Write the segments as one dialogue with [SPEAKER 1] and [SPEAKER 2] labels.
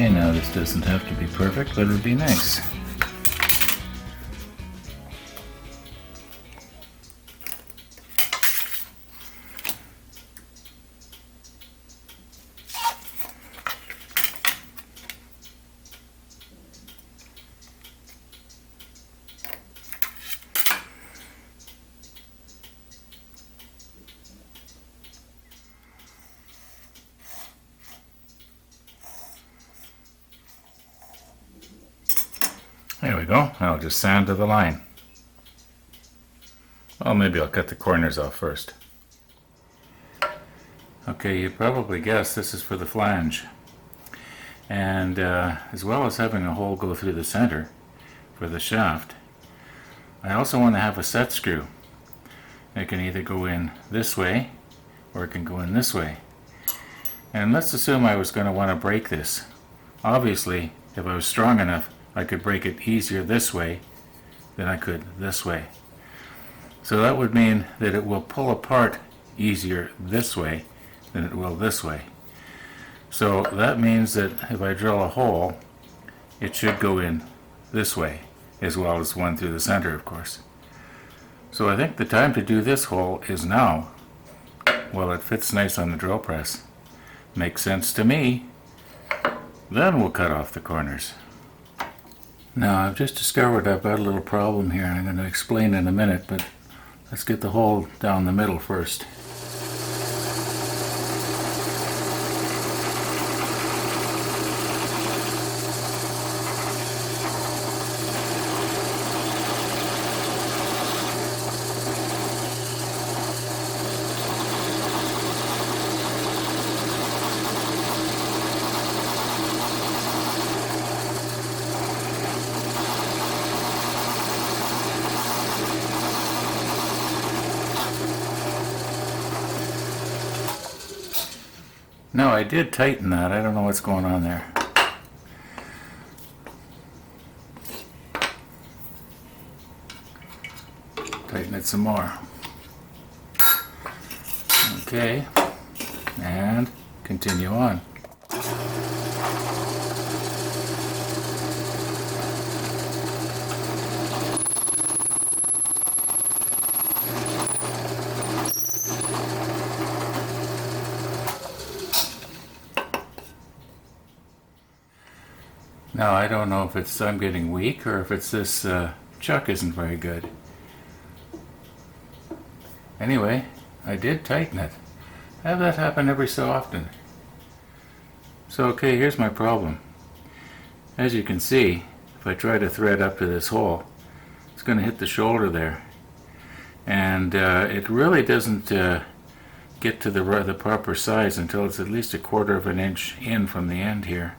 [SPEAKER 1] Okay, now this doesn't have to be perfect, but it would be nice. There we go. I'll just sand to the line. Well, maybe I'll cut the corners off first. Okay, you probably guessed this is for the flange. And as well as having a hole go through the center for the shaft, I also want to have a set screw. It can either go in this way or it can go in this way. And let's assume I was going to want to break this. Obviously, if I was strong enough, I could break it easier this way than I could this way. So that would mean that it will pull apart easier this way than it will this way. So that means that if I drill a hole, it should go in this way, as well as one through the center, of course. So I think the time to do this hole is now. Well, it fits nice on the drill press. Makes sense to me. Then we'll cut off the corners. Now, I've just discovered I've got a little problem here, and I'm going to explain in a minute, but let's get the hole down the middle first. No, I did tighten that. I don't know what's going on there. Tighten it some more. Okay, and continue on. Now, I don't know if it's I'm getting weak or if it's this chuck isn't very good. Anyway, I did tighten it. I have that happen every so often. So, okay, here's my problem. As you can see, if I try to thread up to this hole, it's going to hit the shoulder there. And it really doesn't get to the proper size until it's at least 1/4 of an inch in from the end here.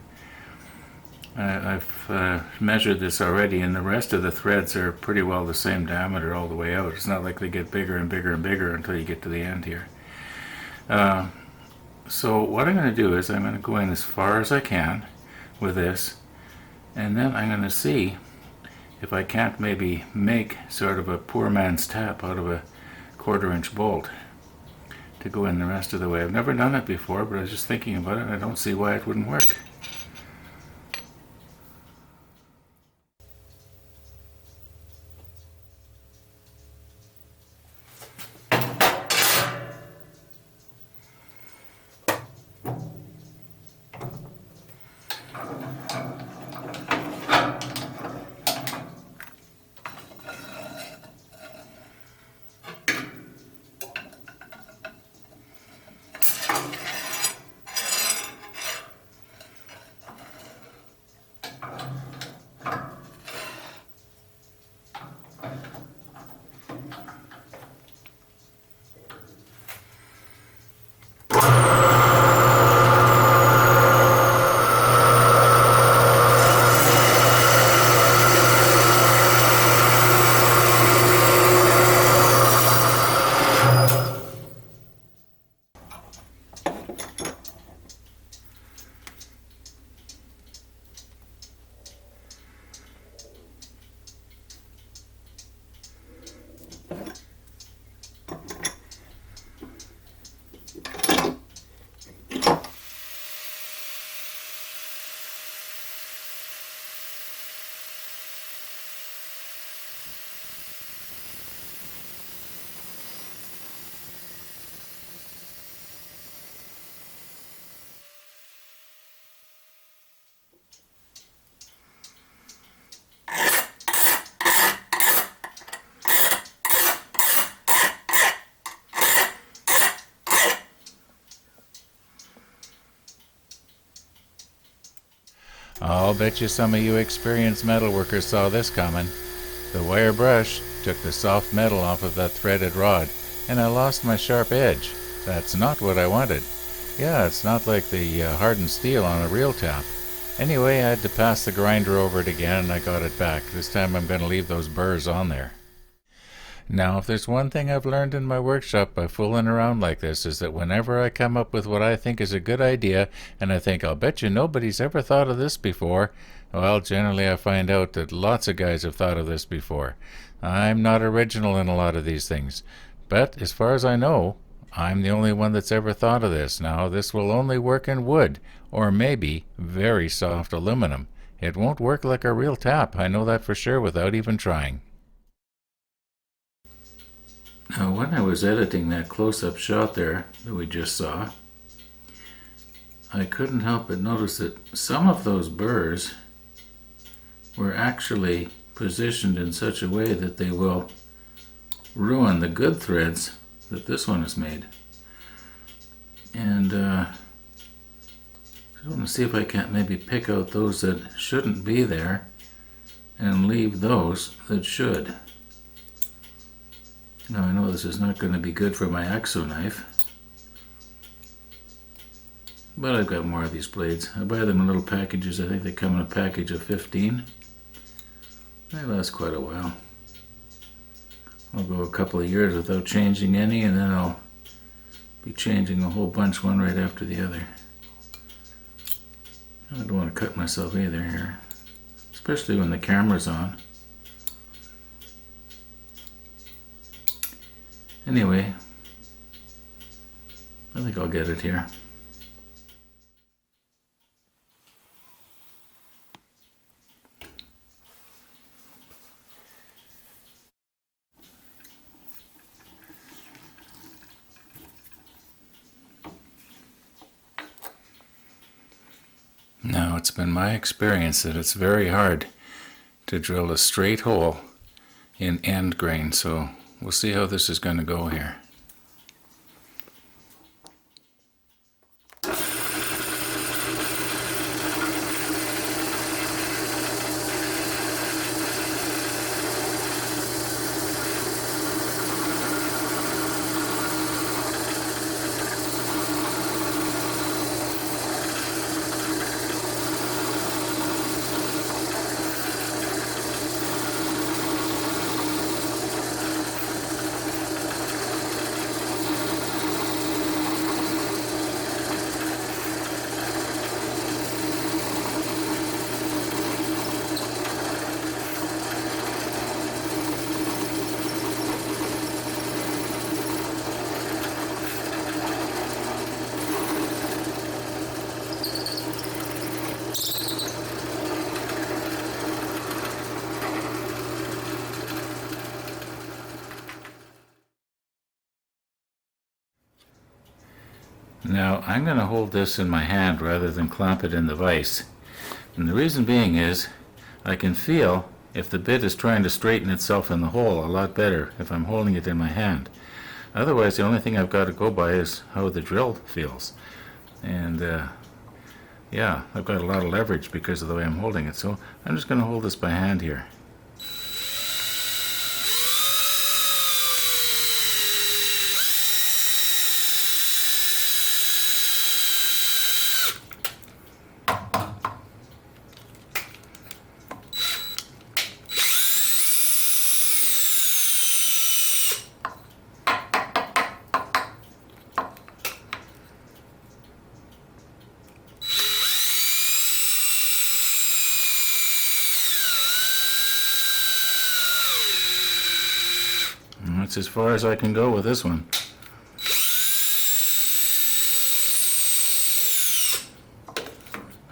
[SPEAKER 1] I've measured this already, and the rest of the threads are pretty well the same diameter all the way out. It's not like they get bigger and bigger and bigger until you get to the end here. So what I'm going to do is I'm going to go in as far as I can with this, and then I'm going to see if I can't maybe make sort of a poor man's tap out of a 1/4 inch bolt to go in the rest of the way. I've never done it before, but I was just thinking about it, and I don't see why it wouldn't work. I'll bet you some of you experienced metalworkers saw this coming. The wire brush took the soft metal off of that threaded rod, and I lost my sharp edge. That's not what I wanted. Yeah, it's not like the hardened steel on a real tap. Anyway, I had to pass the grinder over it again, and I got it back. This time I'm going to leave those burrs on there. Now, if there's one thing I've learned in my workshop by fooling around like this, is that whenever I come up with what I think is a good idea, and I think, I'll bet you nobody's ever thought of this before, well, generally I find out that lots of guys have thought of this before. I'm not original in a lot of these things, but as far as I know, I'm the only one that's ever thought of this. Now, this will only work in wood, or maybe very soft aluminum. It won't work like a real tap, I know that for sure without even trying. Now, when I was editing that close-up shot there that we just saw, I couldn't help but notice that some of those burrs were actually positioned in such a way that they will ruin the good threads that this one has made. And I want to see if I can't maybe pick out those that shouldn't be there and leave those that should. Now, I know this is not going to be good for my Axo knife, but I've got more of these blades. I buy them in little packages. I think they come in a package of 15. They last quite a while. I'll go a couple of years without changing any, and then I'll be changing a whole bunch one right after the other. I don't want to cut myself either here, especially when the camera's on. Anyway, I think I'll get it here. Now, it's been my experience that it's very hard to drill a straight hole in end grain, so we'll see how this is going to go here. Now, I'm going to hold this in my hand rather than clamp it in the vise. And the reason being is I can feel if the bit is trying to straighten itself in the hole a lot better if I'm holding it in my hand. Otherwise, the only thing I've got to go by is how the drill feels. And yeah, I've got a lot of leverage because of the way I'm holding it. So I'm just going to hold this by hand here. That's as far as I can go with this one.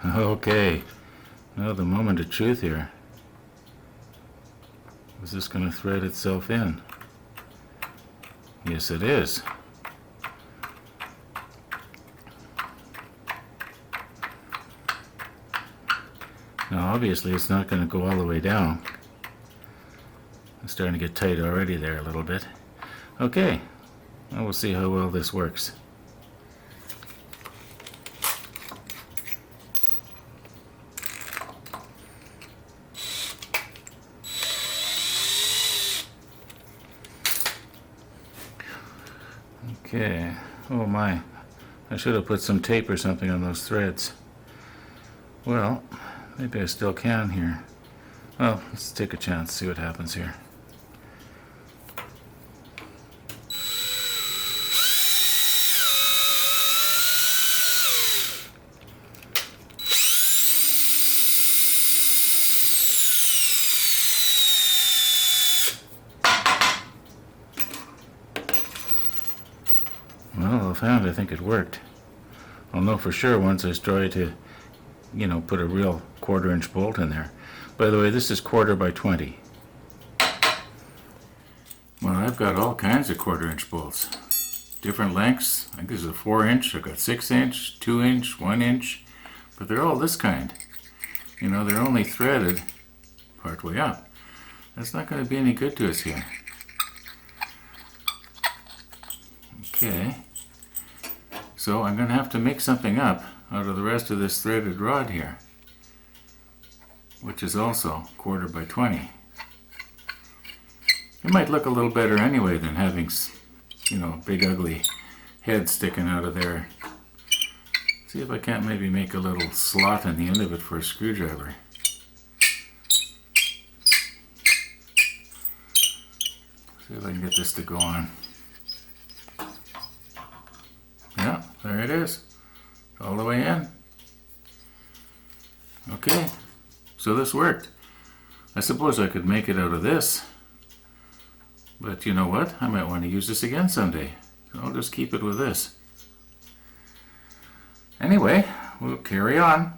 [SPEAKER 1] Okay, now the moment of truth here. Is this going to thread itself in? Yes, it is. Now obviously it's not going to go all the way down. It's starting to get tight already there a little bit. Okay, well, we'll see how well this works. Okay. Oh my. I should have put some tape or something on those threads. Well, maybe I still can here. Well, let's take a chance, see what happens here. Well, offhand, I think it worked. I'll know for sure once I try to, put a real 1/4" bolt in there. By the way, this is 1/4 by 20. Well, I've got all kinds of 1/4" bolts. Different lengths. I think this is a 4" I've got 6" 2" 1". But they're all this kind. They're only threaded part way up. That's not going to be any good to us here. Okay. So I'm going to have to make something up out of the rest of this threaded rod here, which is also 1/4 by 20. It might look a little better anyway than having, big ugly head sticking out of there. See if I can't maybe make a little slot in the end of it for a screwdriver. See if I can get this to go on. Yeah, there it is. All the way in. Okay, so this worked. I suppose I could make it out of this. But you know what? I might want to use this again someday. So I'll just keep it with this. Anyway, we'll carry on.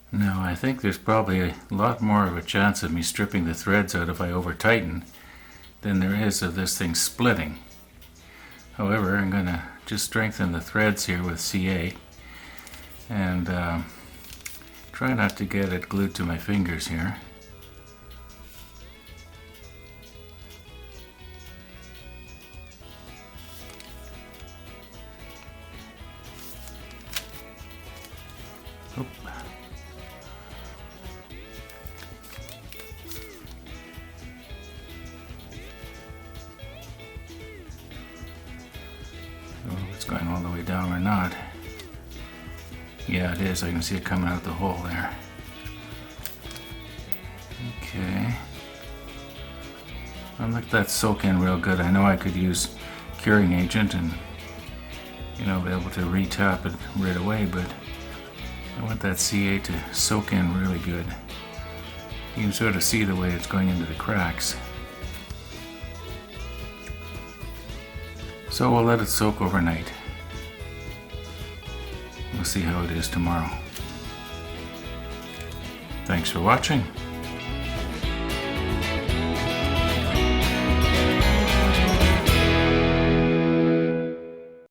[SPEAKER 1] Now I think there's probably a lot more of a chance of me stripping the threads out if I over tighten than there is of this thing splitting. However, I'm going to just strengthen the threads here with CA and try not to get it glued to my fingers here. Oop. Oh, it's going all the way down or not. Yeah, it is. I can see it coming out the hole there. Okay. I'll let that soak in real good. I know I could use curing agent and, you know, be able to re-tap it right away, but I want that CA to soak in really good. You can sort of see the way it's going into the cracks. So we'll let it soak overnight. We'll see how it is tomorrow. Thanks for watching.